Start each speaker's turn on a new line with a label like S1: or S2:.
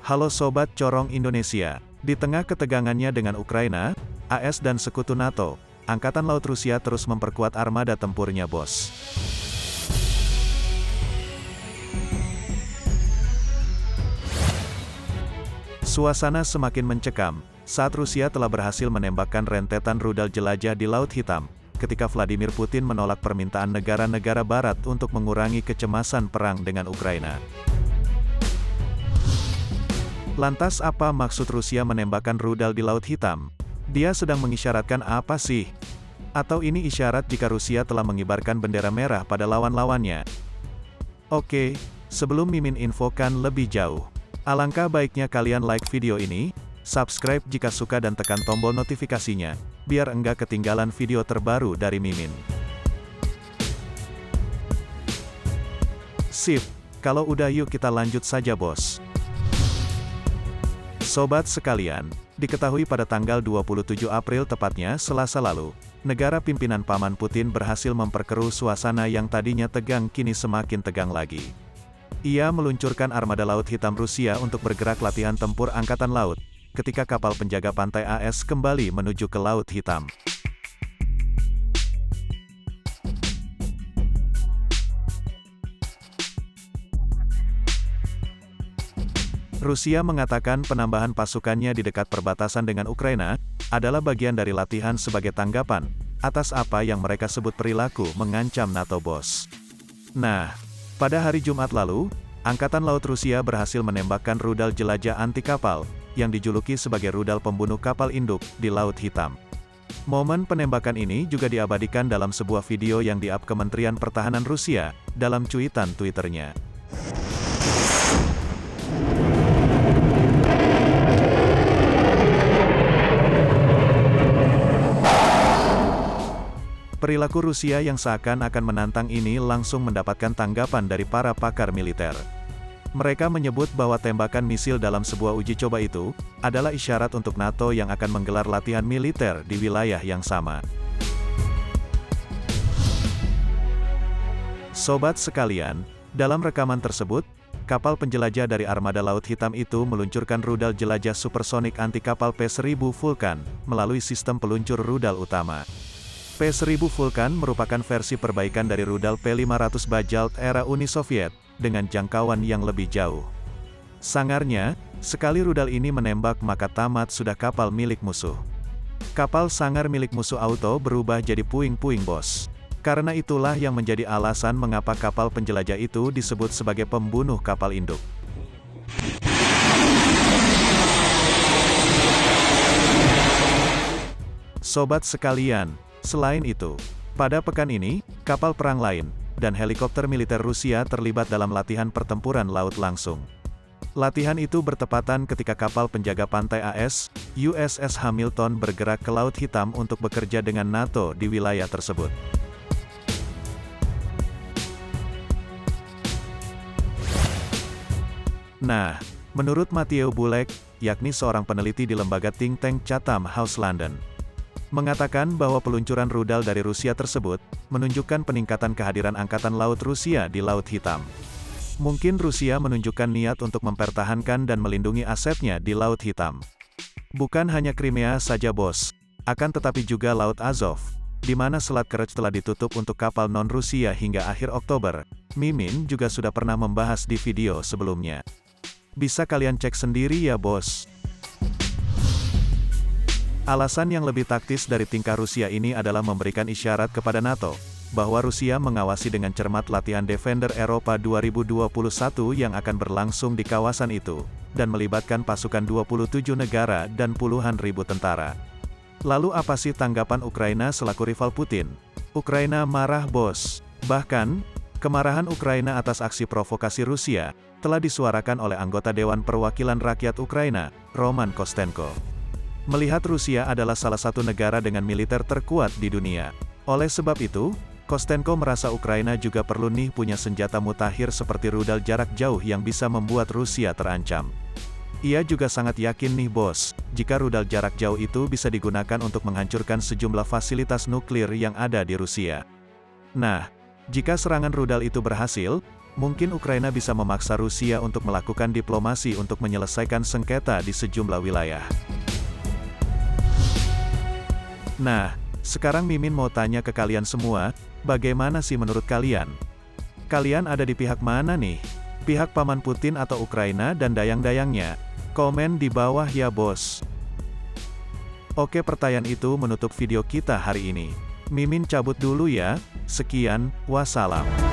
S1: Halo Sobat Corong Indonesia, di tengah ketegangannya dengan Ukraina, AS dan sekutu NATO, Angkatan Laut Rusia terus memperkuat armada tempurnya bos. Suasana semakin mencekam, saat Rusia telah berhasil menembakkan rentetan rudal jelajah di Laut Hitam, ketika Vladimir Putin menolak permintaan negara-negara Barat untuk mengurangi kecemasan perang dengan Ukraina. Lantas apa maksud Rusia menembakkan rudal di Laut Hitam? Dia sedang mengisyaratkan apa sih? Atau ini isyarat jika Rusia telah mengibarkan bendera merah pada lawan-lawannya? Oke, sebelum Mimin infokan lebih jauh, alangkah baiknya kalian like video ini, subscribe jika suka dan tekan tombol notifikasinya, biar enggak ketinggalan video terbaru dari Mimin. Sip, kalau udah yuk kita lanjut saja bos. Sobat sekalian, diketahui pada tanggal 27 April tepatnya Selasa lalu, negara pimpinan Paman Putin berhasil memperkeruh suasana yang tadinya tegang kini semakin tegang lagi. Ia meluncurkan armada Laut Hitam Rusia untuk bergerak latihan tempur Angkatan Laut, ketika kapal penjaga pantai AS kembali menuju ke Laut Hitam. Rusia mengatakan penambahan pasukannya di dekat perbatasan dengan Ukraina adalah bagian dari latihan sebagai tanggapan atas apa yang mereka sebut perilaku mengancam NATO bos. Nah, pada hari Jumat lalu, Angkatan Laut Rusia berhasil menembakkan rudal jelajah anti kapal yang dijuluki sebagai rudal pembunuh kapal induk di Laut Hitam. Momen penembakan ini juga diabadikan dalam sebuah video yang di-up Kementerian Pertahanan Rusia dalam cuitan Twitternya. Perilaku Rusia yang seakan-akan menantang ini langsung mendapatkan tanggapan dari para pakar militer. Mereka menyebut bahwa tembakan misil dalam sebuah uji coba itu adalah isyarat untuk NATO yang akan menggelar latihan militer di wilayah yang sama. Sobat sekalian, dalam rekaman tersebut, kapal penjelajah dari armada Laut Hitam itu meluncurkan rudal jelajah supersonik anti kapal P-1000 Vulkan melalui sistem peluncur rudal utama. P-1000 Vulkan merupakan versi perbaikan dari rudal P-500 Bajalt era Uni Soviet, dengan jangkauan yang lebih jauh. Sangarnya, sekali rudal ini menembak maka tamat sudah kapal milik musuh. Kapal sangar milik musuh auto berubah jadi puing-puing bos. Karena itulah yang menjadi alasan mengapa kapal penjelajah itu disebut sebagai pembunuh kapal induk. Sobat sekalian, selain itu, pada pekan ini, kapal perang lain, dan helikopter militer Rusia terlibat dalam latihan pertempuran laut langsung. Latihan itu bertepatan ketika kapal penjaga pantai AS, USS Hamilton bergerak ke Laut Hitam untuk bekerja dengan NATO di wilayah tersebut. Nah, menurut Matthew Bulek, yakni seorang peneliti di lembaga think tank Chatham House London, mengatakan bahwa peluncuran rudal dari Rusia tersebut menunjukkan peningkatan kehadiran Angkatan Laut Rusia di Laut Hitam. Mungkin Rusia menunjukkan niat untuk mempertahankan dan melindungi asetnya di Laut Hitam. Bukan hanya Crimea saja bos, akan tetapi juga Laut Azov, di mana Selat Kerch telah ditutup untuk kapal non-Rusia hingga akhir Oktober. Mimin juga sudah pernah membahas di video sebelumnya. Bisa kalian cek sendiri ya bos. Alasan yang lebih taktis dari tingkah Rusia ini adalah memberikan isyarat kepada NATO, bahwa Rusia mengawasi dengan cermat latihan Defender Eropa 2021 yang akan berlangsung di kawasan itu, dan melibatkan pasukan 27 negara dan puluhan ribu tentara. Lalu apa sih tanggapan Ukraina selaku rival Putin? Ukraina marah bos. Bahkan, kemarahan Ukraina atas aksi provokasi Rusia, telah disuarakan oleh anggota Dewan Perwakilan Rakyat Ukraina, Roman Kostenko. Melihat Rusia adalah salah satu negara dengan militer terkuat di dunia. Oleh sebab itu, Kostenko merasa Ukraina juga perlu nih punya senjata mutakhir seperti rudal jarak jauh yang bisa membuat Rusia terancam. Ia juga sangat yakin nih bos, jika rudal jarak jauh itu bisa digunakan untuk menghancurkan sejumlah fasilitas nuklir yang ada di Rusia. Nah, jika serangan rudal itu berhasil, Mungkin Ukraina bisa memaksa Rusia untuk melakukan diplomasi untuk menyelesaikan sengketa di sejumlah wilayah. Nah, sekarang Mimin mau tanya ke kalian semua, bagaimana sih menurut kalian? Kalian ada di pihak mana nih? Pihak Paman Putin atau Ukraina dan dayang-dayangnya? Komen di bawah ya bos. Oke, pertanyaan itu menutup video kita hari ini. Mimin cabut dulu ya. Sekian, wassalam.